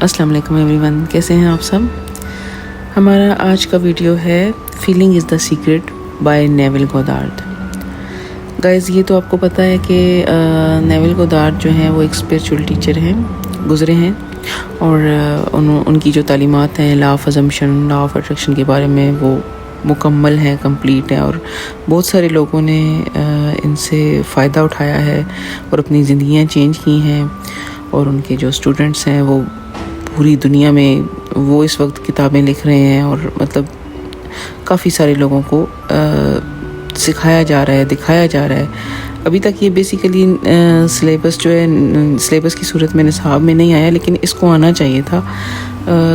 السلام علیکم every one, کیسے ہیں آپ سب؟ ہمارا آج کا ویڈیو ہے feeling is the secret by Neville Goddard. Guys, یہ تو آپ کو پتہ ہے کہ نیول گودارد جو ہیں وہ ایک اسپریچول ٹیچر ہیں، گزرے ہیں، اور ان کی جو تعلیمات ہیں law of assumption, law of attraction کے بارے میں وہ مکمل ہیں، کمپلیٹ ہیں، اور بہت سارے لوگوں نے ان سے فائدہ اٹھایا ہے اور اپنی زندگیاں چینج کی ہیں، اور ان کے جو اسٹوڈنٹس ہیں وہ پوری دنیا میں وہ اس وقت کتابیں لکھ رہے ہیں، اور مطلب کافی سارے لوگوں کو سکھایا جا رہا ہے، دکھایا جا رہا ہے۔ ابھی تک یہ بیسیکلی سلیبس جو ہے، سلیبس کی صورت میں نصاب میں نہیں آیا، لیکن اس کو آنا چاہیے تھا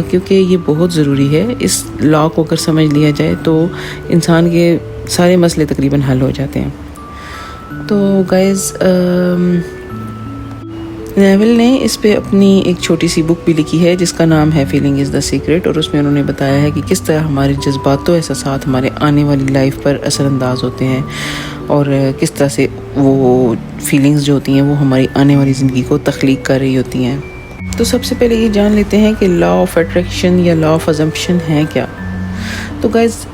کیونکہ یہ بہت ضروری ہے۔ اس لا کو اگر سمجھ لیا جائے تو انسان کے سارے مسئلے تقریباً حل ہو جاتے ہیں۔ تو گائز، نیول نے اس پہ اپنی ایک چھوٹی سی بک بھی لکھی ہے جس کا نام ہے فیلنگ از دا سیکرٹ، اور اس میں انہوں نے بتایا ہے کہ کس طرح ہمارے جذبات و احساسات ہمارے آنے والی لائف پر اثر انداز ہوتے ہیں، اور کس طرح سے وہ فیلنگز جو ہوتی ہیں وہ ہماری آنے والی زندگی کو تخلیق کر رہی ہوتی ہیں۔ تو سب سے پہلے یہ جان لیتے ہیں کہ لا آف اٹریکشن یا لا آف ازمپشن ہے کیا۔ تو گائز،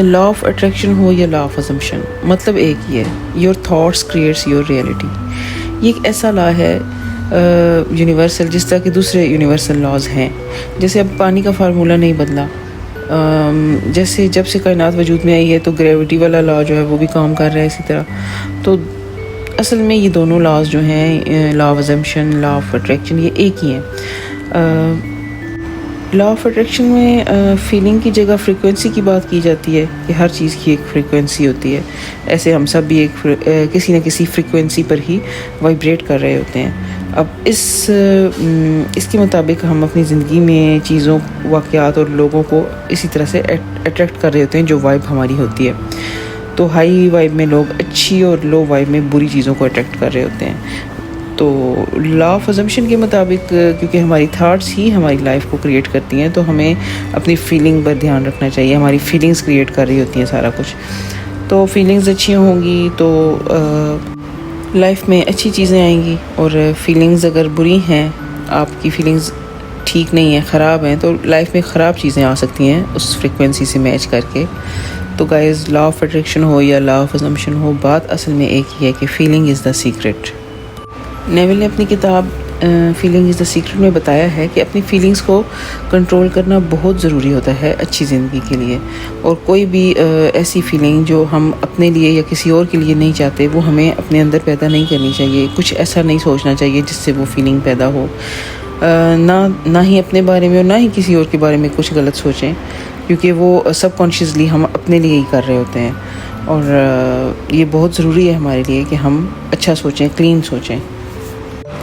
لا آف اٹریکشن ہو یا لا آف ازمپشن، مطلب ایک ہی ہے، your thoughts creates your reality. یہ ایک ایسا لا ہے یونیورسل، جس طرح کہ دوسرے یونیورسل لاز ہیں۔ جیسے اب پانی کا فارمولہ نہیں بدلا، جیسے جب سے کائنات وجود میں آئی ہے تو گریوٹی والا لا جو ہے وہ بھی کام کر رہا ہے اسی طرح۔ تو اصل میں یہ دونوں لاز جو ہیں، law of assumption, law of attraction, یہ ایک ہی ہیں۔ لا آف اٹریکشن میں فیلنگ کی جگہ فریکوینسی کی بات کی جاتی ہے کہ ہر چیز کی ایک فریکوینسی ہوتی ہے، ایسے ہم سب بھی ایک کسی نہ کسی فریکوینسی پر ہی وائبریٹ کر رہے ہوتے ہیں۔ اب اس کے مطابق ہم اپنی زندگی میں چیزوں، واقعات اور لوگوں کو اسی طرح سے اٹریکٹ کر رہے ہوتے ہیں جو وائب ہماری ہوتی ہے۔ تو ہائی وائب میں لوگ اچھی اور لو وائب میں بری چیزوں کو اٹریکٹ کر رہے ہوتے ہیں۔ تو لا آف ازمپشن کے مطابق کیونکہ ہماری تھاٹس ہی ہماری لائف کو کریٹ کرتی ہیں، تو ہمیں اپنی فیلنگ پر دھیان رکھنا چاہیے۔ ہماری فیلنگز کریٹ کر رہی ہوتی ہیں سارا کچھ۔ تو فیلنگز اچھی ہوں گی تو لائف میں اچھی چیزیں آئیں گی، اور فیلنگز اگر بری ہیں، آپ کی فیلنگز ٹھیک نہیں ہیں، خراب ہیں، تو لائف میں خراب چیزیں آ سکتی ہیں اس فریکوینسی سے میچ کر کے۔ تو گائز، لا آف اٹریکشن ہو یا لا آف ازمپشن ہو، بات اصل میں ایک ہی ہے کہ فیلنگ از دا سیکرٹ۔ نیول نے اپنی کتاب فیلنگ از دا سیکرٹ میں بتایا ہے کہ اپنی فیلنگز کو کنٹرول کرنا بہت ضروری ہوتا ہے اچھی زندگی کے لیے، اور کوئی بھی ایسی فیلنگ جو ہم اپنے لیے یا کسی اور کے لیے نہیں چاہتے وہ ہمیں اپنے اندر پیدا نہیں کرنی چاہیے۔ کچھ ایسا نہیں سوچنا چاہیے جس سے وہ فیلنگ پیدا ہو، نہ ہی اپنے بارے میں اور نہ ہی کسی اور کے بارے میں کچھ غلط سوچیں، کیونکہ وہ سب کانشیسلی ہم اپنے لیے ہی کر رہے ہوتے ہیں، اور یہ بہت ضروری ہے ہمارے لیے کہ ہم اچھا سوچیں، کلین سوچیں۔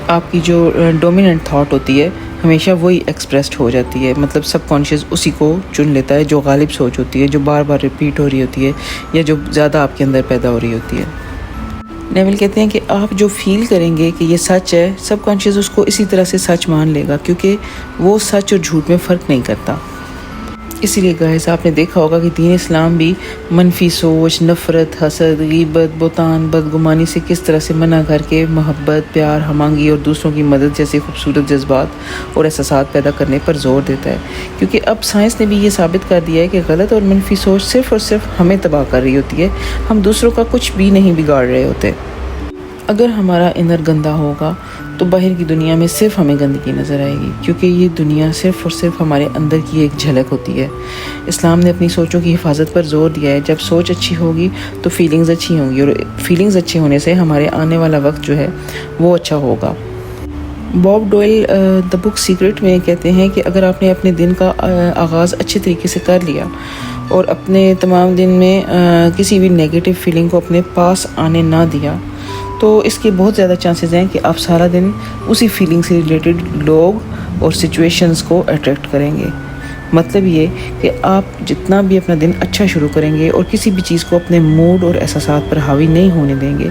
آپ کی جو ڈومیننٹ تھاٹ ہوتی ہے ہمیشہ وہی ایکسپریسڈ ہو جاتی ہے، مطلب سب کانشیس اسی کو چن لیتا ہے، جو غالب سوچ ہوتی ہے، جو بار بار ریپیٹ ہو رہی ہوتی ہے، یا جو زیادہ آپ کے اندر پیدا ہو رہی ہوتی ہے۔ نیول کہتے ہیں کہ آپ جو فیل کریں گے کہ یہ سچ ہے، سب کانشیس اس کو اسی طرح سے سچ مان لے گا، کیونکہ وہ سچ اور جھوٹ میں فرق نہیں کرتا۔ اسی لیے گائز، آپ نے دیکھا ہوگا کہ دین اسلام بھی منفی سوچ، نفرت، حسد، غیبت، بہتان، بدگمانی سے کس طرح سے منع کر کے محبت، پیار، ہم آہنگی اور دوسروں کی مدد جیسے خوبصورت جذبات اور احساسات پیدا کرنے پر زور دیتا ہے، کیونکہ اب سائنس نے بھی یہ ثابت کر دیا ہے کہ غلط اور منفی سوچ صرف اور صرف ہمیں تباہ کر رہی ہوتی ہے، ہم دوسروں کا کچھ بھی نہیں بگاڑ رہے ہوتے۔ اگر ہمارا انر گندا ہوگا تو باہر کی دنیا میں صرف ہمیں گندگی نظر آئے گی، کیونکہ یہ دنیا صرف اور صرف ہمارے اندر کی ایک جھلک ہوتی ہے۔ اسلام نے اپنی سوچوں کی حفاظت پر زور دیا ہے، جب سوچ اچھی ہوگی تو فیلنگز اچھی ہوں گی، اور فیلنگز اچھے ہونے سے ہمارے آنے والا وقت جو ہے وہ اچھا ہوگا۔ باب ڈوئل دا بک سیکرٹ میں کہتے ہیں کہ اگر آپ نے اپنے دن کا آغاز اچھے طریقے سے کر لیا اور اپنے تمام دن میں کسی بھی نیگیٹو فیلنگ کو اپنے پاس آنے نہ دیا، تو اس کے بہت زیادہ چانسز ہیں کہ آپ سارا دن اسی فیلنگ سے ریلیٹڈ لوگ اور سچویشنز کو اٹریکٹ کریں گے۔ مطلب یہ کہ آپ جتنا بھی اپنا دن اچھا شروع کریں گے اور کسی بھی چیز کو اپنے موڈ اور احساسات پر حاوی نہیں ہونے دیں گے،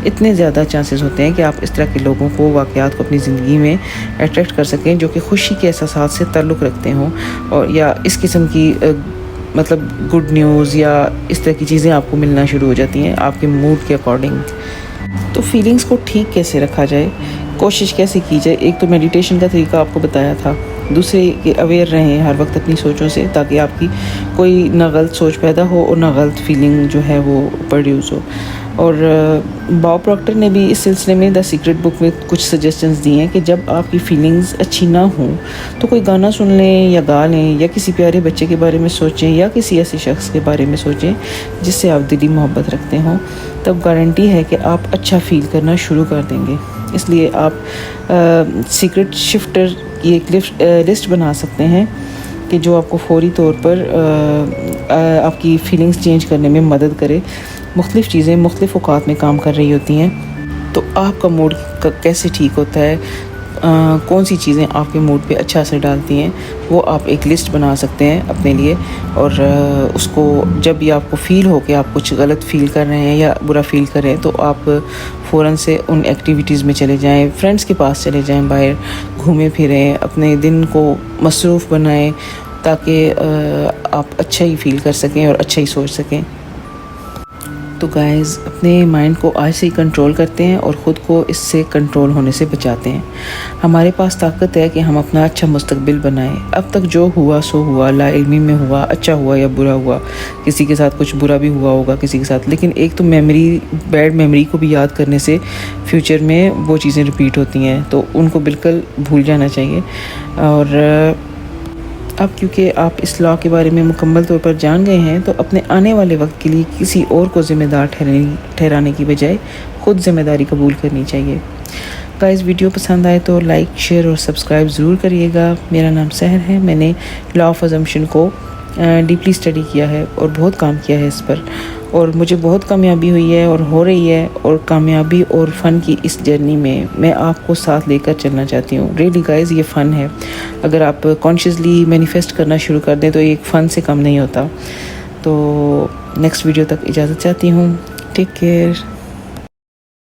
اتنے زیادہ چانسز ہوتے ہیں کہ آپ اس طرح کے لوگوں کو، واقعات کو اپنی زندگی میں اٹریکٹ کر سکیں جو کہ خوشی کے احساسات سے تعلق رکھتے ہوں، اور یا اس قسم کی مطلب گڈ نیوز یا اس طرح کی چیزیں آپ کو ملنا شروع ہو جاتی ہیں آپ کے موڈ کے اکارڈنگ۔ تو فیلنگز کو ٹھیک کیسے رکھا جائے، کوشش کیسے کی جائے؟ ایک تو میڈیٹیشن کا طریقہ آپ کو بتایا تھا، دوسرے کے اویئر رہیں ہر وقت اپنی سوچوں سے، تاکہ آپ کی کوئی نہ غلط سوچ پیدا ہو اور نہ غلط فیلنگ جو ہے وہ پروڈیوس ہو۔ اور باب پراکٹر نے بھی اس سلسلے میں دا سیکرٹ بک میں کچھ سجیشنز دی ہیں کہ جب آپ کی فیلنگز اچھی نہ ہوں تو کوئی گانا سن لیں یا گا لیں، یا کسی پیارے بچے کے بارے میں سوچیں، یا کسی ایسے شخص کے بارے میں سوچیں جس سے آپ دلی محبت رکھتے ہوں، تب گارنٹی ہے کہ آپ اچھا فیل کرنا شروع کر دیں گے۔ اس لیے آپ سیکرٹ شفٹر کی ایک لسٹ بنا سکتے ہیں کہ جو آپ کو فوری طور پر آپ کی فیلنگز چینج کرنے میں مدد کرے۔ مختلف چیزیں مختلف اوقات میں کام کر رہی ہوتی ہیں، تو آپ کا موڈ کیسے ٹھیک ہوتا ہے، کون سی چیزیں آپ کے موڈ پہ اچھا اثر ڈالتی ہیں، وہ آپ ایک لسٹ بنا سکتے ہیں اپنے لیے، اور اس کو جب بھی آپ کو فیل ہو کہ آپ کچھ غلط فیل کر رہے ہیں یا برا فیل کر رہے ہیں تو آپ فوراً سے ان ایکٹیویٹیز میں چلے جائیں، فرینڈس کے پاس چلے جائیں، باہر گھومیں پھریں، اپنے دن کو مصروف بنائیں تاکہ آپ اچھا ہی فیل کر سکیں اور اچھا ہی سوچ سکیں۔ تو گائز، اپنے مائنڈ کو آج سے ہی کنٹرول کرتے ہیں اور خود کو اس سے کنٹرول ہونے سے بچاتے ہیں۔ ہمارے پاس طاقت ہے کہ ہم اپنا اچھا مستقبل بنائیں۔ اب تک جو ہوا سو ہوا، لا علمی میں ہوا، اچھا ہوا یا برا ہوا، کسی کے ساتھ کچھ برا بھی ہوا ہوگا کسی کے ساتھ، لیکن ایک تو بیڈ میموری کو بھی یاد کرنے سے فیوچر میں وہ چیزیں ریپیٹ ہوتی ہیں، تو ان کو بالکل بھول جانا چاہیے۔ اور اب کیونکہ آپ اس لا کے بارے میں مکمل طور پر جان گئے ہیں، تو اپنے آنے والے وقت کے لیے کسی اور کو ذمہ دار ٹھہرانے کی بجائے خود ذمہ داری قبول کرنی چاہیے۔ گائز، ویڈیو پسند آئے تو لائک، شیئر اور سبسکرائب ضرور کریے گا۔ میرا نام سحر ہے، میں نے لا آف ازمپشن کو ڈیپلی اسٹڈی کیا ہے اور بہت کام کیا ہے اس پر، اور مجھے بہت کامیابی ہوئی ہے اور ہو رہی ہے، اور کامیابی اور فن کی اس جرنی میں آپ کو ساتھ لے کر چلنا چاہتی ہوں۔ ریئلی گائز، یہ فن ہے۔ اگر آپ کانشیسلی مینیفیسٹ کرنا شروع کر دیں تو ایک فن سے کم نہیں ہوتا۔ تو نیکسٹ ویڈیو تک اجازت چاہتی ہوں۔ Take care.